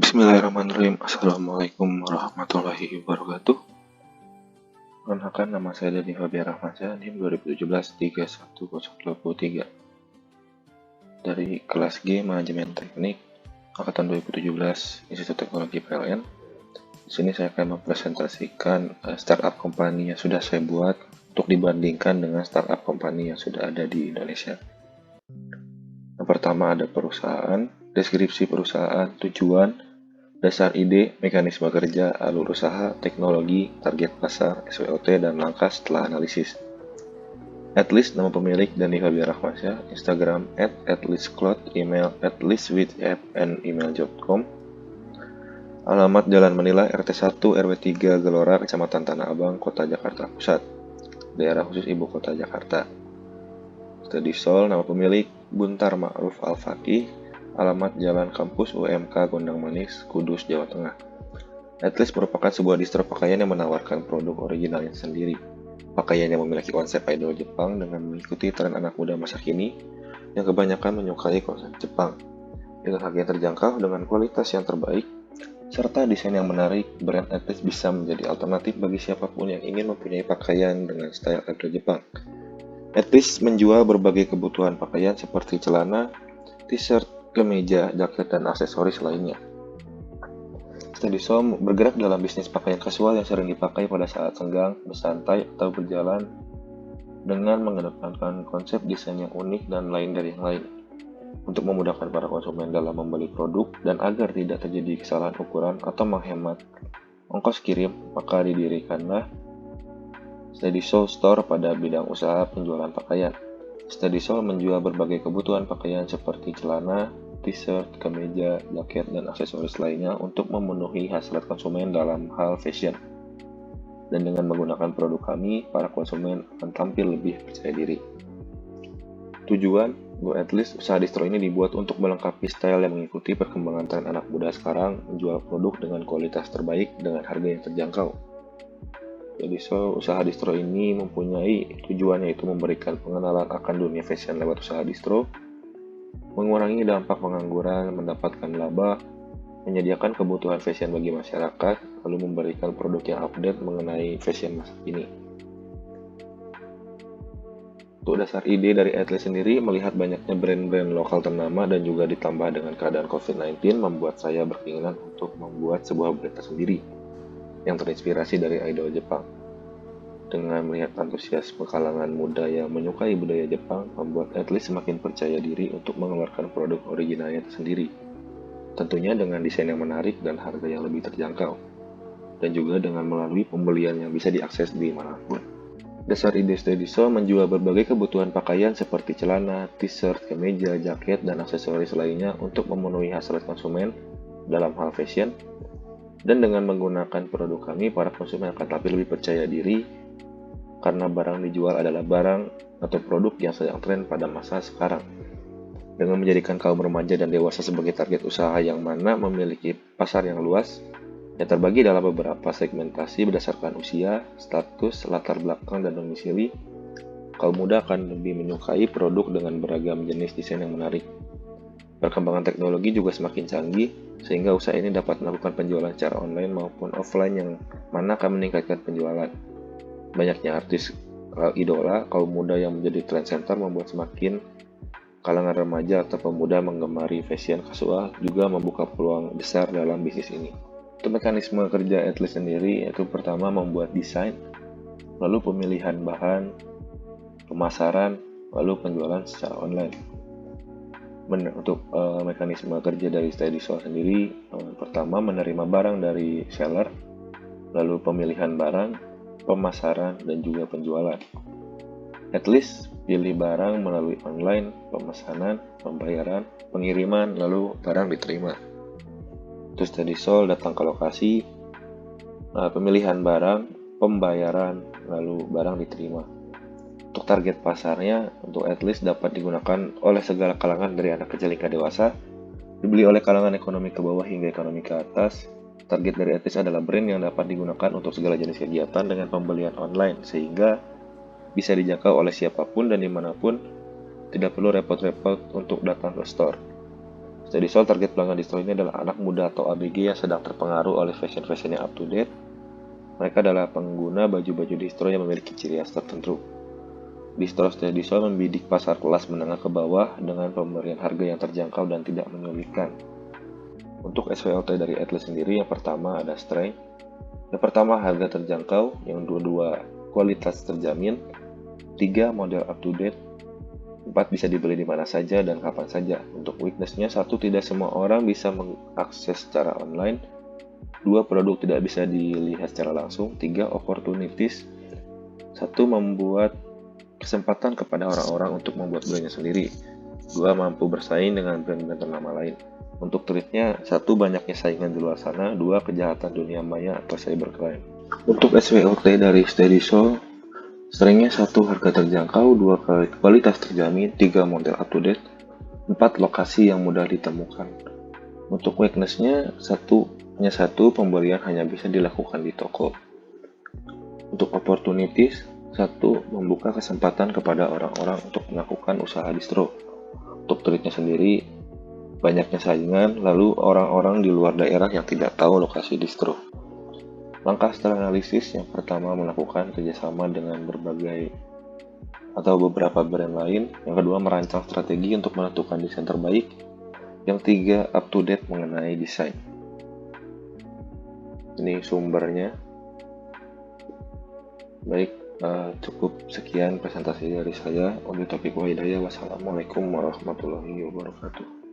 Bismillahirrahmanirrahim. Assalamualaikum warahmatullahi wabarakatuh. Perkenalkan, nama saya Dani Fabian Rahmansyah, NIM 2017-31023 dari kelas G Manajemen Teknik angkatan 2017 Institut Teknologi PLN. Di sini saya akan mempresentasikan startup company yang sudah saya buat untuk dibandingkan dengan startup company yang sudah ada di Indonesia. Yang pertama ada perusahaan, deskripsi perusahaan, tujuan, dasar ide, mekanisme kerja, alur usaha, teknologi, target pasar, SWOT, dan langkah setelah analisis. Atlist, nama pemilik Dani Fabian Rahmansyah, Instagram @atlistcloud, email atlistwithap@email.com, alamat Jalan Manila, RT1, RW3, Gelora, Kecamatan Tanah Abang, Kota Jakarta Pusat, daerah khusus Ibu Kota Jakarta. Study Sol, nama pemilik Buntar Ma'ruf Al-Faqih, alamat Jalan Kampus UMK Gondang Manis, Kudus, Jawa Tengah. Atlist merupakan sebuah distro pakaian yang menawarkan produk originalnya sendiri. Pakaian yang memiliki konsep idol Jepang dengan mengikuti tren anak muda masa kini yang kebanyakan menyukai konsep Jepang. Dengan harga yang terjangkau dengan kualitas yang terbaik, serta desain yang menarik, brand Atlist bisa menjadi alternatif bagi siapapun yang ingin mempunyai pakaian dengan style idol Jepang. Atlist menjual berbagai kebutuhan pakaian seperti celana, t-shirt, kemeja, jaket, dan aksesoris lainnya. Steadysol bergerak dalam bisnis pakaian kasual yang sering dipakai pada saat senggang, bersantai, atau berjalan dengan mengedepankan konsep desain yang unik dan lain dari yang lain untuk memudahkan para konsumen dalam membeli produk dan agar tidak terjadi kesalahan ukuran atau menghemat ongkos kirim, maka didirikanlah Steadysol Store pada bidang usaha penjualan pakaian. Steadysol menjual berbagai kebutuhan pakaian seperti celana, t-shirt, kemeja, jaket, dan aksesoris lainnya untuk memenuhi hasrat konsumen dalam hal fashion. Dan dengan menggunakan produk kami, para konsumen akan tampil lebih percaya diri. Tujuan, Go Atlist, usaha distro ini dibuat untuk melengkapi style yang mengikuti perkembangan tren anak muda sekarang, menjual produk dengan kualitas terbaik dengan harga yang terjangkau. Jadi usaha distro ini mempunyai tujuannya yaitu memberikan pengenalan akan dunia fashion lewat usaha distro, mengurangi dampak pengangguran, mendapatkan laba, menyediakan kebutuhan fashion bagi masyarakat, lalu memberikan produk yang update mengenai fashion masa kini. Untuk dasar ide dari Atlist sendiri, melihat banyaknya brand-brand lokal ternama dan juga ditambah dengan keadaan COVID-19 membuat saya berkeinginan untuk membuat sebuah brand tersendiri yang terinspirasi dari idol Jepang. Dengan melihat antusiasme kalangan muda yang menyukai budaya Jepang, membuat Atlist semakin percaya diri untuk mengeluarkan produk originalnya sendiri. Tentunya dengan desain yang menarik dan harga yang lebih terjangkau. Dan juga dengan melalui pembelian yang bisa diakses di manapun. Dasar ide Steadysol menjual berbagai kebutuhan pakaian seperti celana, t-shirt, kemeja, jaket, dan aksesoris lainnya untuk memenuhi hasrat konsumen dalam hal fashion. Dan dengan menggunakan produk kami, para konsumen akan tampil lebih percaya diri karena barang dijual adalah barang atau produk yang sedang tren pada masa sekarang. Dengan menjadikan kaum remaja dan dewasa sebagai target usaha yang mana memiliki pasar yang luas, yang terbagi dalam beberapa segmentasi berdasarkan usia, status, latar belakang, dan domisili, kaum muda akan lebih menyukai produk dengan beragam jenis desain yang menarik. Perkembangan teknologi juga semakin canggih, sehingga usaha ini dapat melakukan penjualan secara online maupun offline yang mana akan meningkatkan penjualan. Banyaknya artis idola kaum muda yang menjadi trend center membuat semakin kalangan remaja atau pemuda menggemari fashion kasual juga membuka peluang besar dalam bisnis ini. Untuk mekanisme kerja Atlist sendiri, yaitu pertama membuat desain, lalu pemilihan bahan, pemasaran, lalu penjualan secara online. Untuk mekanisme kerja dari Steadysol sendiri, pertama menerima barang dari seller, lalu pemilihan barang, pemasaran, dan juga penjualan. Atlist pilih barang melalui online, pemesanan, pembayaran, pengiriman, lalu barang diterima. Terus Steadysol datang ke lokasi, pemilihan barang, pembayaran, lalu barang diterima. Untuk target pasarnya, untuk Atlist dapat digunakan oleh segala kalangan dari anak kecil hingga dewasa, dibeli oleh kalangan ekonomi ke bawah hingga ekonomi ke atas. Target dari Atlist adalah brand yang dapat digunakan untuk segala jenis kegiatan dengan pembelian online, sehingga bisa dijangkau oleh siapapun dan dimanapun, tidak perlu repot-repot untuk datang ke store. SteadySol target pelanggan distro ini adalah anak muda atau ABG yang sedang terpengaruh oleh fashion yang up to date. Mereka adalah pengguna baju-baju distro yang memiliki ciri khas tertentu. Distro SteadySol membidik pasar kelas menengah ke bawah dengan pemberian harga yang terjangkau dan tidak menyulitkan. Untuk SWOT dari Atlas sendiri, yang pertama ada strength. Yang pertama harga terjangkau, yang kedua kualitas terjamin, 3 model up to date, 4 bisa dibeli di mana saja dan kapan saja. Untuk weakness-nya, 1 tidak semua orang bisa mengakses secara online, 2 produk tidak bisa dilihat secara langsung, 3 opportunities, 1 membuat kesempatan kepada orang-orang untuk membuat brandnya sendiri, 2 mampu bersaing dengan brand-brand ternama lain. Untuk triknya, 1 banyaknya saingan di luar sana, 2 kejahatan dunia maya atau cybercrime. Untuk SWOT dari SteadySol, strength-nya 1 harga terjangkau, 2 kualitas terjamin, 3 model up to date, 4 lokasi yang mudah ditemukan. Untuk weakness-nya, hanya satu pembelian hanya bisa dilakukan di toko. Untuk opportunities, 1 membuka kesempatan kepada orang-orang untuk melakukan usaha distro. Untuk triknya sendiri, banyaknya saingan, lalu orang-orang di luar daerah yang tidak tahu lokasi distro. Langkah setelah analisis, yang pertama melakukan kerjasama dengan beberapa brand lain, yang kedua merancang strategi untuk menentukan desain terbaik, yang tiga up to date mengenai desain. Ini sumbernya. Baik, cukup sekian presentasi dari saya. Wabillahi taufiq wal hidayah. Wassalamualaikum warahmatullahi wabarakatuh.